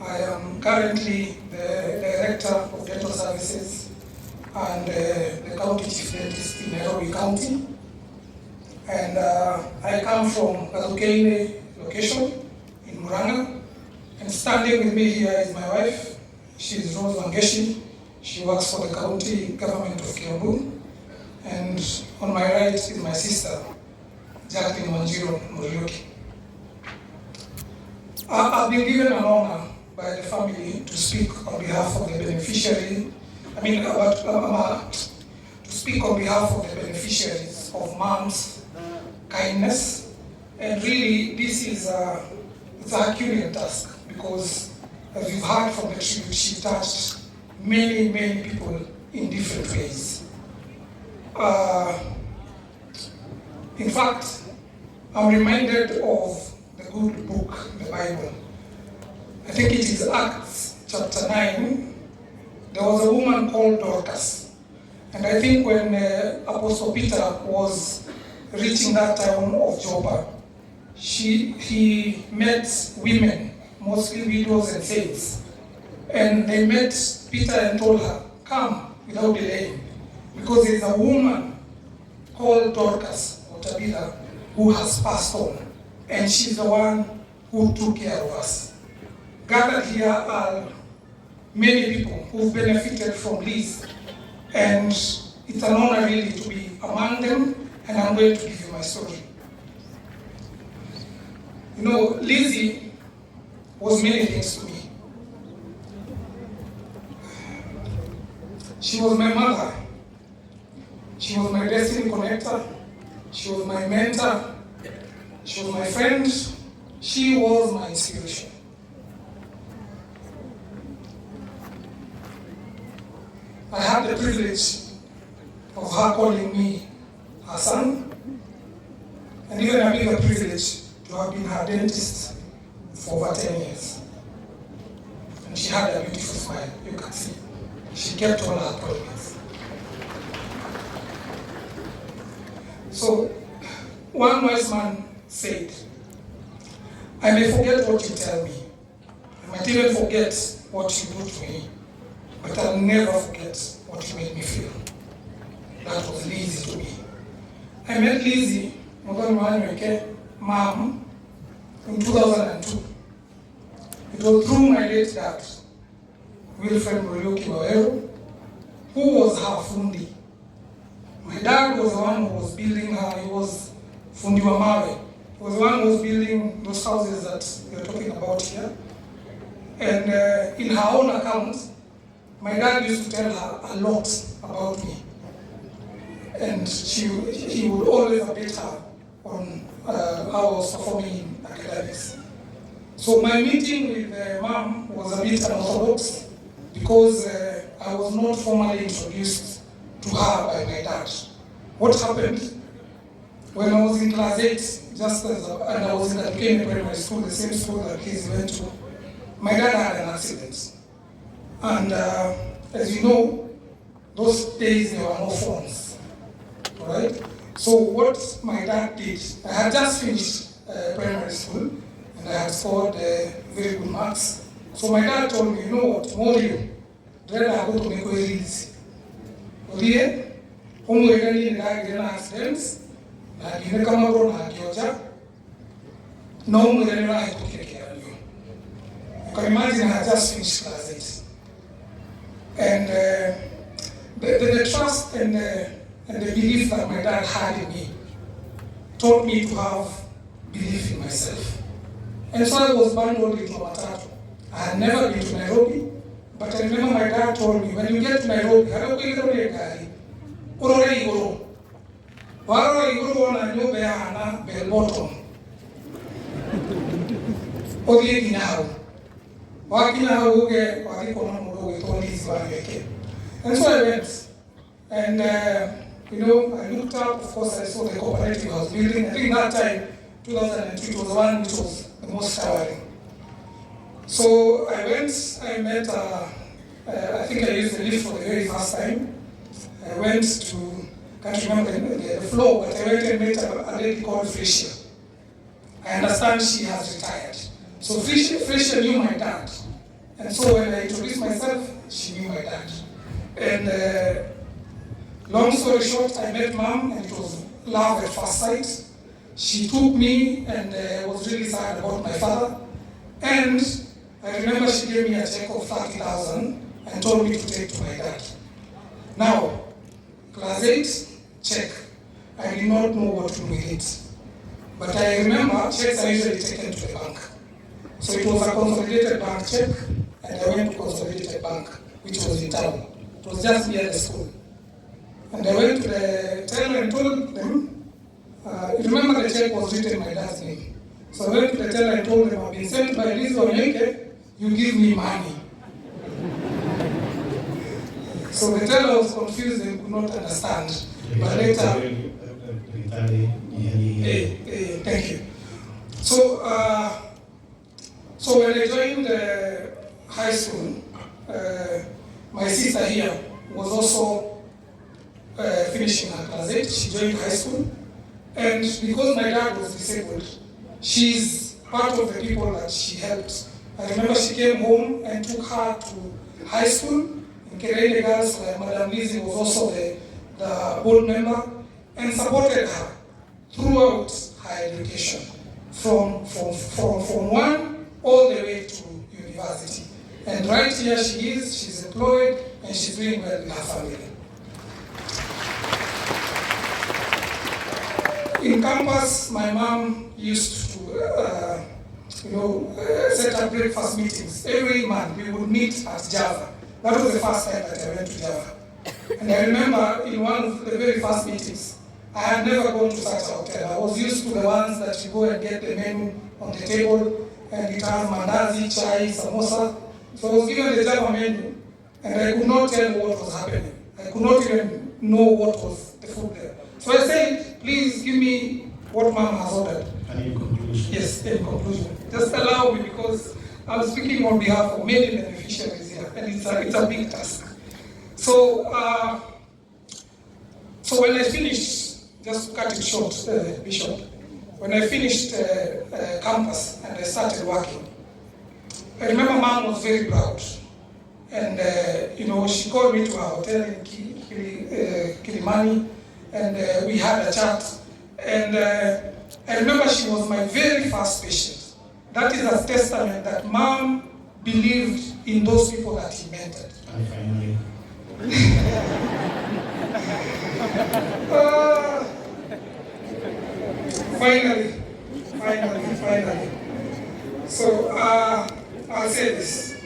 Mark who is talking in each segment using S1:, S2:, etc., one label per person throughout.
S1: I am currently the Director of Dental Services and the County Chief Dentist in Nairobi County. And I come from Gazukeine location in Murang'a. And standing with me here is my wife. She is Rose Wangeshi. She works for the county government of Kiambu. And on my right is my sister, Jacqueline Wanyoike. I've been given an honor by the family to speak on behalf of the beneficiary. To speak on behalf of the beneficiaries of Mom's kindness. And really, this is it's a Herculean task because, as we've heard from the tribute, she touched many, many people in different ways. In fact, I'm reminded of the good book, the Bible. I think it is Acts chapter 9. There was a woman called Dorcas. And I think when Apostle Peter was reaching that town of Joppa, he met women, mostly widows and saints. And they met Peter and told her, come without delaying, because there is a woman called Dorcas, or Tabitha, who has passed on. And she's the one who took care of us. Gathered here are many people who've benefited from Liz. And it's an honor really to be among them, and I'm going to give you my story. You know, Lizzie was many things to me. She was my mother. She was my destiny connector. She was my mentor. She was my friend. She was my inspiration. I had the privilege of her calling me her son, and even a bigger privilege to have been her dentist for over 10 years. And she had a beautiful smile, you can see. She kept all her appointments. So, one wise man said, I may forget what you tell me. I might even forget what you do to me, but I'll never forget what you made me feel. That was Lizzie to me. I met Lizzie, Wanyoike, mom, in 2002. It was through my late dad, Wilfred Wanyoike, who was her fundi. My dad was the one who was building her, he was fundi wa mawe. He was the one who was building those houses that you're talking about here. And in her own account, my dad used to tell her a lot about me. And he would always update her on how I was performing in academics. So my meeting with mom was a bit unorthodox because I was not formally introduced to her by my dad. What happened? When I was in class 8, and I was in Gazukeine primary school, the same school that Lizzie went to, my dad had an accident. And as you know, those days there were no phones, right? So what my dad did, I had just finished primary school, and I had scored very good marks. So my dad told me, you know what, tomorrow, I go to make a release. Okay? Accidents, you can imagine I had just finished class 8. And the trust and the belief that my dad had in me taught me to have belief in myself. And so I was bundled into a matatu. I had never been to Nairobi, but I remember my dad told me, when you get to Nairobi, and so I went, and I looked up, of course I saw the cooperative I was building. I think that time, 2002, was the one which was the most towering. So I went, I met, I think I used the lift for the very first time. I went to, can't remember the floor, but I went and met a lady called Felicia. I understand she has retired. So Felicia knew my dad. And so when I introduced myself, she knew my dad. And long story short, I met Mom, and it was love at first sight. She took me and was really sad about my father. And I remember she gave me a check of 30,000 and told me to take to my dad. Now, class 8, check. I did not know what to do with it. But I remember checks are usually taken to the bank. So it was a consolidated bank check, and I went to consolidated bank, which was in town. It was just near the school. And I went to the teller and told them, you remember the check was written in my dad's name. So I went to the teller and told them, I've been sent by Lizzie Wanyoike, you give me money. So the teller was confused and could not understand. But later, thank you. So when I joined high school, my sister here was also finishing her class 8. She joined high school. And because my dad was disabled, she's part of the people that she helped. I remember she came home and took her to high school in Kerele Girls, where Madam Lizzie was also the board member, and supported her throughout her education, from Form 1 all the way to university. And right here she is, she's employed, and she's doing well in her family. In campus, my mom used to set up breakfast meetings. Every month we would meet at Java. That was the first time that I went to Java. And I remember in one of the very first meetings, I had never gone to such a hotel. I was used to the ones that you go and get the menu on the table, and it has mandazi, chai, samosa. So I was given the Java menu, and I could not tell what was happening. I could not even know what was the food there. So I said, please give me what Mom has ordered.
S2: And in conclusion?
S1: Yes, in conclusion. Just allow me, because I'm speaking on behalf of many beneficiaries here, and it's a big task. So when I finished, just to cut it short, Bishop, when I finished campus and I started working, I remember Mom was very proud. And, she called me to her hotel in Kilimani, and we had a chat. And I remember she was my very first patient. That is a testament that Mom believed in those people that he mentored.
S2: And finally.
S1: Finally. So I'll say this.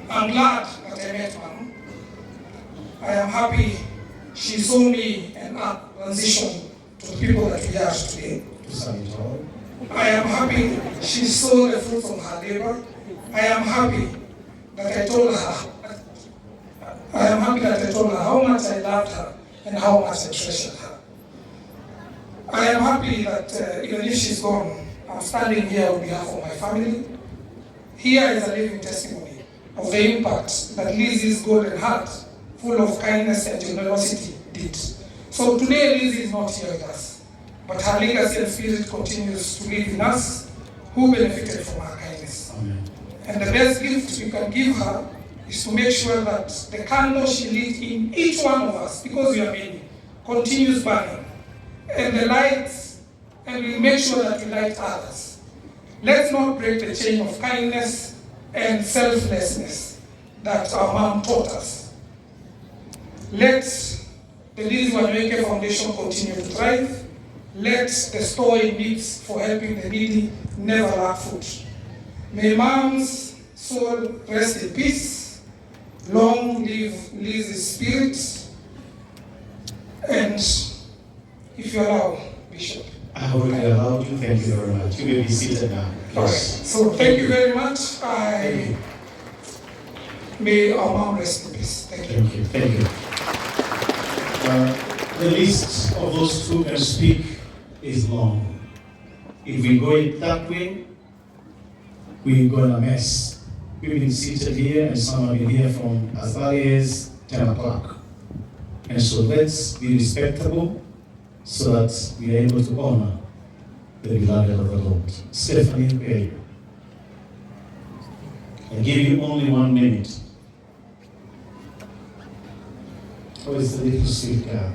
S1: I'm glad that I met Mom. I am happy she saw me and transition to the people that we are today. I am happy she saw the fruits of her labor. I am happy that I told her how much I loved her and how much I treasured her. I am happy that even if she's gone, I'm standing here on behalf of my family. Here is a living testimony of the impact that Lizzie's golden heart, full of kindness and generosity, did. So today Lizzie is not here with us, but her legacy and spirit continues to live in us who benefited from her kindness.
S2: Amen.
S1: And the best gift you can give her is to make sure that the candle she lit in each one of us, because we are many, continues burning. And the lights, and we make sure that we light others. Let's not break the chain of kindness and selflessness that our mom taught us. Let the Lizzie Wanyoike Foundation continue to thrive. Let the store in needs for helping the needy never lack food. May Mom's soul rest in peace. Long live Lizzie's spirit. And if you allow, Bishop.
S2: I already allowed you. Thank you very much. You may be seated now.
S1: All right. So thank you very much. May our mom rest in peace. Thank you.
S2: Thank you. The list of those who can speak is long. If we go it that way, we're going to mess. We've been seated here, and some have been here from as early as 10 o'clock. And so let's be respectable so that we are able to honor the beloved of the Lord. Stephanie, where are you? I give you only 1 minute. Oh, it's the little sweet girl.